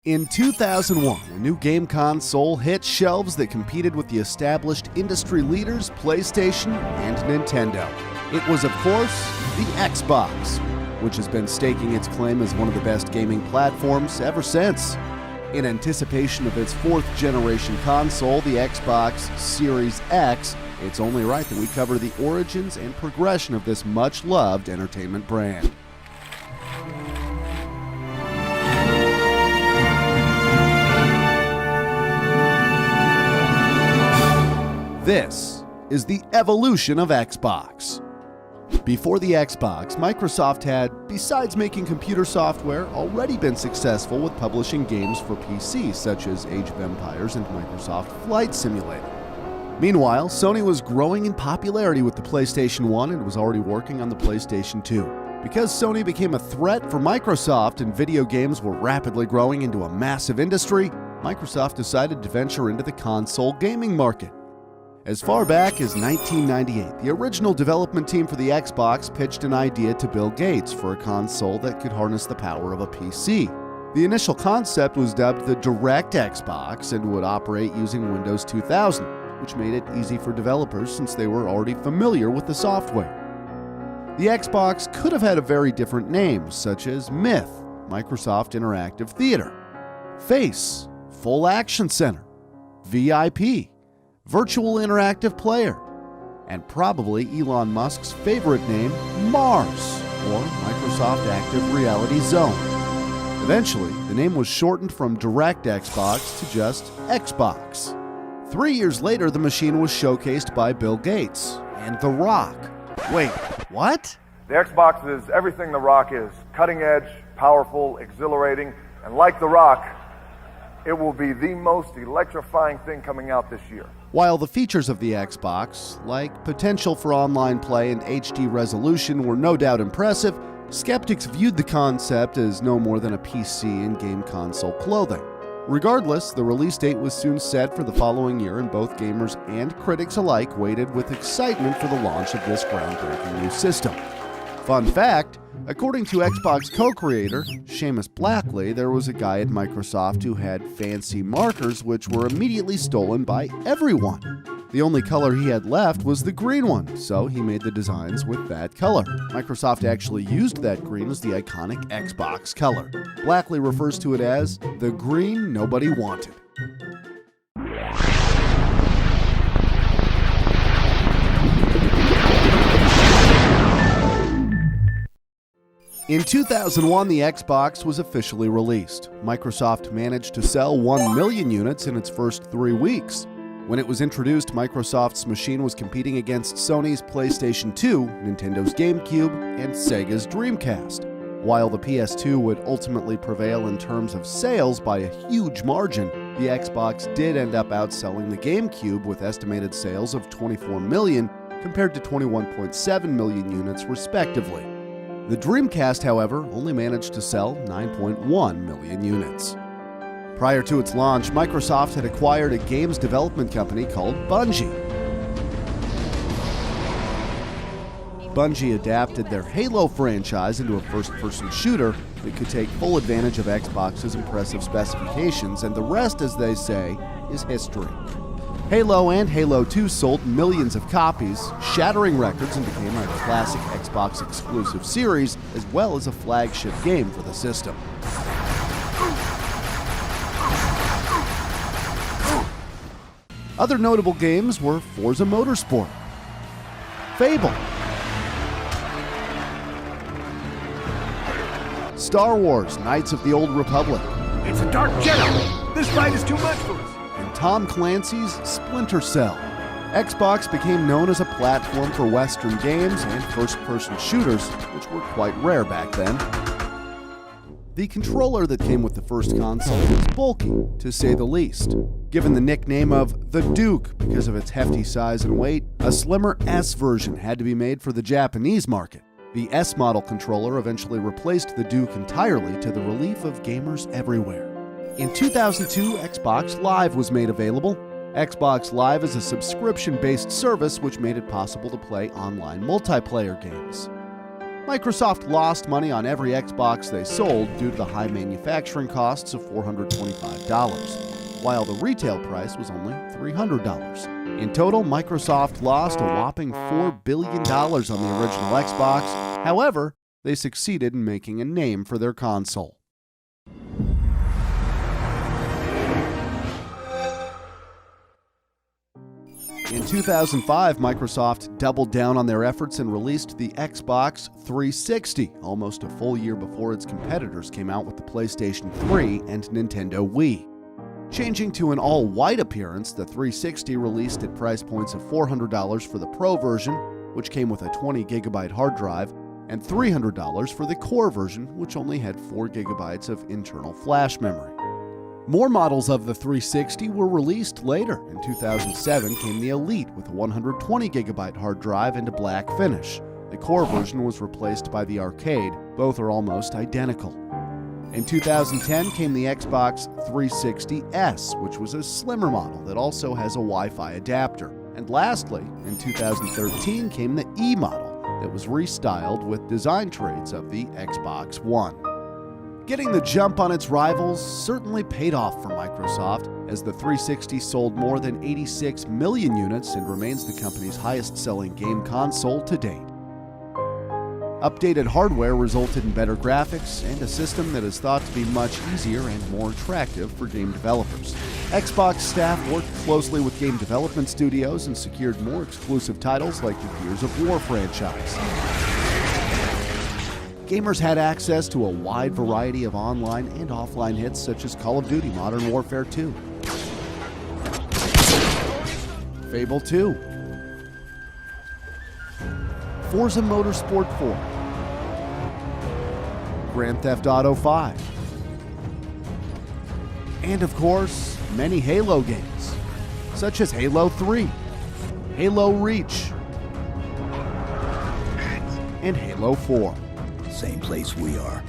In 2001, a new game console hit shelves that competed with the established industry leaders PlayStation and Nintendo. It was, of course, the Xbox, which has been staking its claim as one of the best gaming platforms ever since. In anticipation of its fourth-generation console, the Xbox Series X, it's only right that we cover the origins and progression of this much-loved entertainment brand. This is the evolution of Xbox. Before the Xbox, Microsoft had, besides making computer software, already been successful with publishing games for PC, such as Age of Empires and Microsoft Flight Simulator. Meanwhile, Sony was growing in popularity with the PlayStation 1 and was already working on the PlayStation 2. Because Sony became a threat for Microsoft and video games were rapidly growing into a massive industry, Microsoft decided to venture into the console gaming market. As far back as 1998, the original development team for the Xbox pitched an idea to Bill Gates for a console that could harness the power of a PC. The initial concept was dubbed the Direct Xbox and would operate using Windows 2000, which made it easy for developers since they were already familiar with the software. The Xbox could have had a very different name, such as Myth, Microsoft Interactive Theater, Face, Full Action Center, VIP, Virtual Interactive Player, and probably Elon Musk's favorite name, Mars, or Microsoft Active Reality Zone. Eventually, the name was shortened from Direct Xbox to just Xbox. 3 years later, the machine was showcased by Bill Gates and The Rock. Wait, what? The Xbox is everything The Rock is. Cutting edge, powerful, exhilarating, and like The Rock, it will be the most electrifying thing coming out this year. While the features of the Xbox, like potential for online play and HD resolution, were no doubt impressive, skeptics viewed the concept as no more than a PC and game console clothing. Regardless, the release date was soon set for the following year, and both gamers and critics alike waited with excitement for the launch of this groundbreaking new system. Fun fact, according to Xbox co-creator Seamus Blackley, there was a guy at Microsoft who had fancy markers which were immediately stolen by everyone. The only color he had left was the green one, so he made the designs with that color. Microsoft actually used that green as the iconic Xbox color. Blackley refers to it as the green nobody wanted. In 2001, the Xbox was officially released. Microsoft managed to sell 1 million units in its first 3 weeks. When it was introduced, Microsoft's machine was competing against Sony's PlayStation 2, Nintendo's GameCube, and Sega's Dreamcast. While the PS2 would ultimately prevail in terms of sales by a huge margin, the Xbox did end up outselling the GameCube with estimated sales of 24 million compared to 21.7 million units respectively. The Dreamcast, however, only managed to sell 9.1 million units. Prior to its launch, Microsoft had acquired a games development company called BUNGIE. BUNGIE adapted their Halo franchise into a first-person shooter that could take full advantage of Xbox's impressive specifications, and the rest, as they say, is history. Halo and Halo 2 sold millions of copies, shattering records, and became a classic Xbox exclusive series, as well as a flagship game for the system. Other notable games were Forza Motorsport, Fable, Star Wars: Knights of the Old Republic. It's a Dark Jedi! This fight is too much for us! And Tom Clancy's Splinter Cell. Xbox became known as a platform for Western games and first-person shooters, which were quite rare back then. The controller that came with the first console was bulky, to say the least. Given the nickname of the Duke because of its hefty size and weight, a slimmer S version had to be made for the Japanese market. The S model controller eventually replaced the Duke entirely, to the relief of gamers everywhere. In 2002, Xbox Live was made available. Xbox Live is a subscription-based service which made it possible to play online multiplayer games. Microsoft lost money on every Xbox they sold due to the high manufacturing costs of $425, while the retail price was only $300. In total, Microsoft lost a whopping $4 billion on the original Xbox. However, they succeeded in making a name for their console. In 2005, Microsoft doubled down on their efforts and released the Xbox 360, almost a full year before its competitors came out with the PlayStation 3 and Nintendo Wii. Changing to an all-white appearance, the 360 released at price points of $400 for the Pro version, which came with a 20GB hard drive, and $300 for the Core version, which only had 4GB of internal flash memory. More models of the 360 were released later. In 2007 came the Elite with a 120GB hard drive and a black finish. The Core version was replaced by the Arcade. Both are almost identical. In 2010 came the Xbox 360S, which was a slimmer model that also has a Wi-Fi adapter. And lastly, in 2013 came the E model that was restyled with design traits of the Xbox One. Getting the jump on its rivals certainly paid off for Microsoft, as the 360 sold more than 86 million units and remains the company's highest-selling game console to date. Updated hardware resulted in better graphics and a system that is thought to be much easier and more attractive for game developers. Xbox staff worked closely with game development studios and secured more exclusive titles like the Gears of War franchise. Gamers had access to a wide variety of online and offline hits such as Call of Duty Modern Warfare 2, Fable 2, Forza Motorsport 4, Grand Theft Auto 5, and of course, many Halo games, such as Halo 3, Halo Reach, and Halo 4. Same place we are.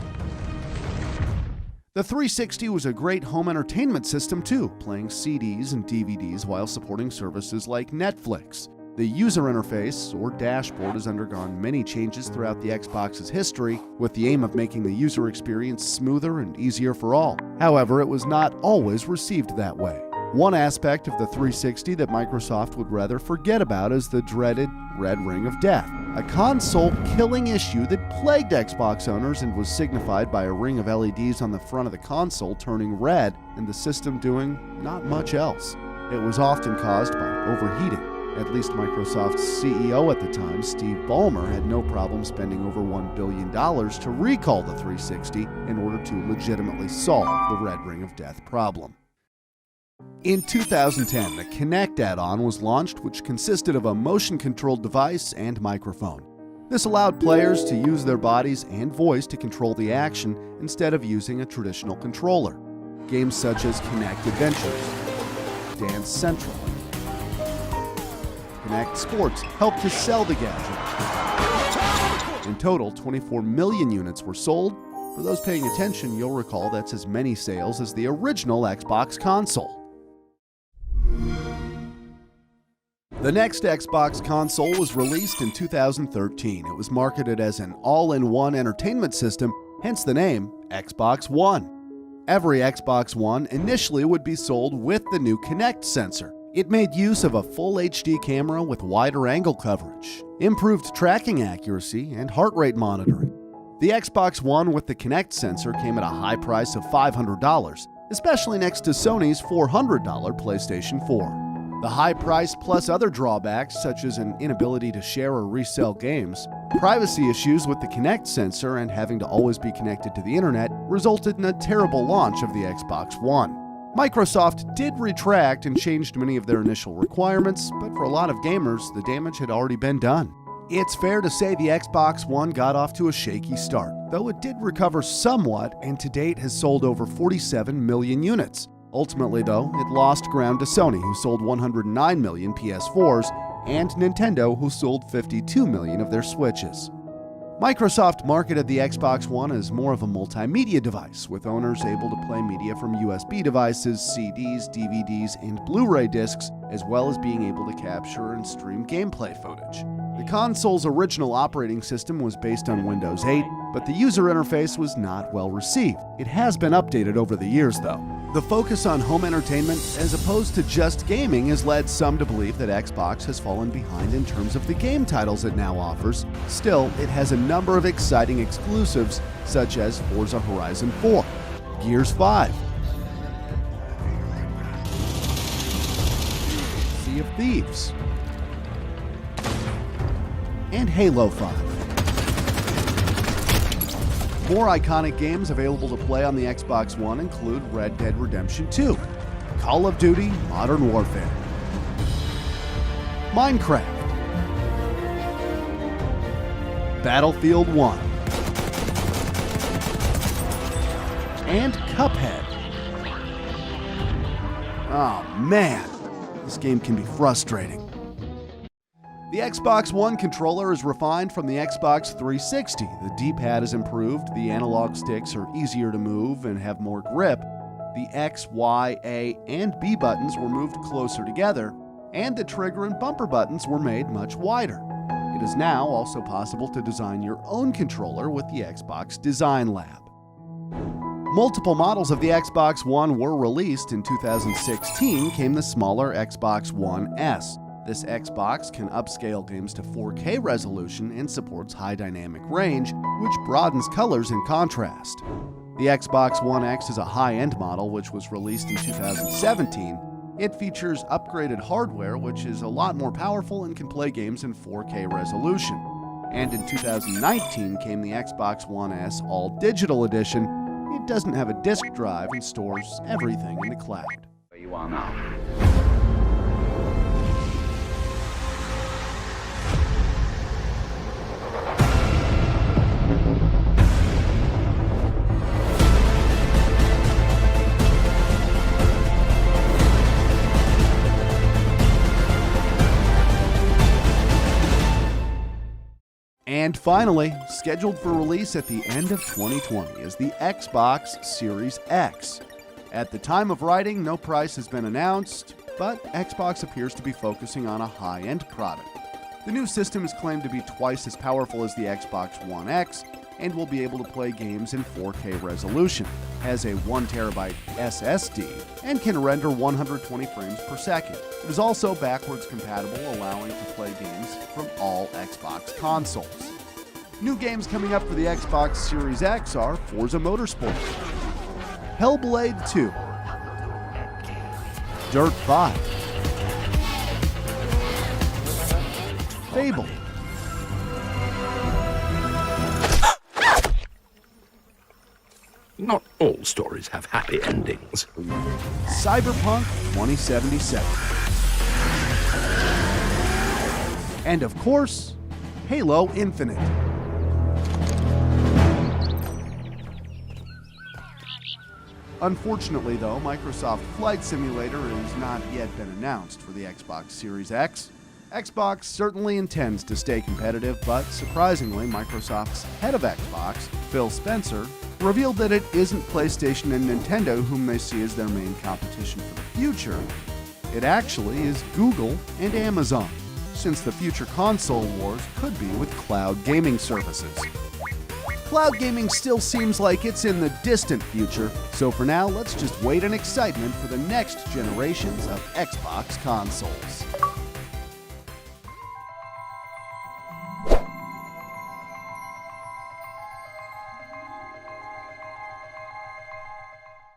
The 360 was a great home entertainment system too, playing CDs and DVDs while supporting services like Netflix. The user interface, or dashboard, has undergone many changes throughout the Xbox's history, with the aim of making the user experience smoother and easier for all. However, it was not always received that way. One aspect of the 360 that Microsoft would rather forget about is the dreaded Red Ring of Death, a console-killing issue that plagued Xbox owners and was signified by a ring of LEDs on the front of the console turning red and the system doing not much else. It was often caused by overheating. At least Microsoft's CEO at the time, Steve Ballmer, had no problem spending over $1 billion to recall the 360 in order to legitimately solve the Red Ring of Death problem. In 2010, the Kinect add-on was launched, which consisted of a motion-controlled device and microphone. This allowed players to use their bodies and voice to control the action instead of using a traditional controller. Games such as Kinect Adventures, Dance Central, Kinect Sports helped to sell the gadget. In total, 24 million units were sold. For those paying attention, you'll recall that's as many sales as the original Xbox console. The next Xbox console was released in 2013. It was marketed as an all-in-one entertainment system, hence the name Xbox One. Every Xbox One initially would be sold with the new Kinect sensor. It made use of a full HD camera with wider angle coverage, improved tracking accuracy, and heart rate monitoring. The Xbox One with the Kinect sensor came at a high price of $500, especially next to Sony's $400 PlayStation 4. The high price plus other drawbacks such as an inability to share or resell games, privacy issues with the Kinect sensor, and having to always be connected to the internet resulted in a terrible launch of the Xbox One. Microsoft did retract and changed many of their initial requirements, but for a lot of gamers, the damage had already been done. It's fair to say the Xbox One got off to a shaky start, though it did recover somewhat and to date has sold over 47 million units. Ultimately, though, it lost ground to Sony, who sold 109 million PS4s, and Nintendo, who sold 52 million of their Switches. Microsoft marketed the Xbox One as more of a multimedia device, with owners able to play media from USB devices, CDs, DVDs, and Blu-ray discs, as well as being able to capture and stream gameplay footage. The console's original operating system was based on Windows 8, but the user interface was not well received. It has been updated over the years, though. The focus on home entertainment, as opposed to just gaming, has led some to believe that Xbox has fallen behind in terms of the game titles it now offers. Still, it has a number of exciting exclusives, such as Forza Horizon 4, Gears 5, Sea of Thieves, and Halo 5. More iconic games available to play on the Xbox One include Red Dead Redemption 2, Call of Duty Modern Warfare, Minecraft, Battlefield 1, and Cuphead. Oh man, this game can be frustrating. The Xbox One controller is refined from the Xbox 360. The D-pad is improved, the analog sticks are easier to move and have more grip, the X, Y, A, and B buttons were moved closer together, and the trigger and bumper buttons were made much wider. It is now also possible to design your own controller with the Xbox Design Lab. Multiple models of the Xbox One were released. In 2016 came the smaller Xbox One S. This Xbox can upscale games to 4K resolution and supports high dynamic range, which broadens colors in contrast. The Xbox One X is a high-end model which was released in 2017. It features upgraded hardware which is a lot more powerful and can play games in 4K resolution. And in 2019 came the Xbox One S All-Digital Edition. It doesn't have a disk drive and stores everything in the cloud. Where you are now. And finally, scheduled for release at the end of 2020 is the Xbox Series X. At the time of writing, no price has been announced, but Xbox appears to be focusing on a high-end product. The new system is claimed to be twice as powerful as the Xbox One X and will be able to play games in 4K resolution, has a 1TB SSD, and can render 120 frames per second. It is also backwards compatible, allowing to play games from all Xbox consoles. New games coming up for the Xbox Series X are Forza Motorsport, Hellblade 2, Dirt 5, Fable, Not all stories have happy endings. Cyberpunk 2077, and of course, Halo Infinite. Unfortunately, though, Microsoft Flight Simulator has not yet been announced for the Xbox Series X. Xbox certainly intends to stay competitive, but surprisingly, Microsoft's head of Xbox, Phil Spencer, revealed that it isn't PlayStation and Nintendo whom they see as their main competition for the future. It actually is Google and Amazon, since the future console wars could be with cloud gaming services. Cloud gaming still seems like it's in the distant future, so for now, let's just wait in excitement for the next generations of Xbox consoles.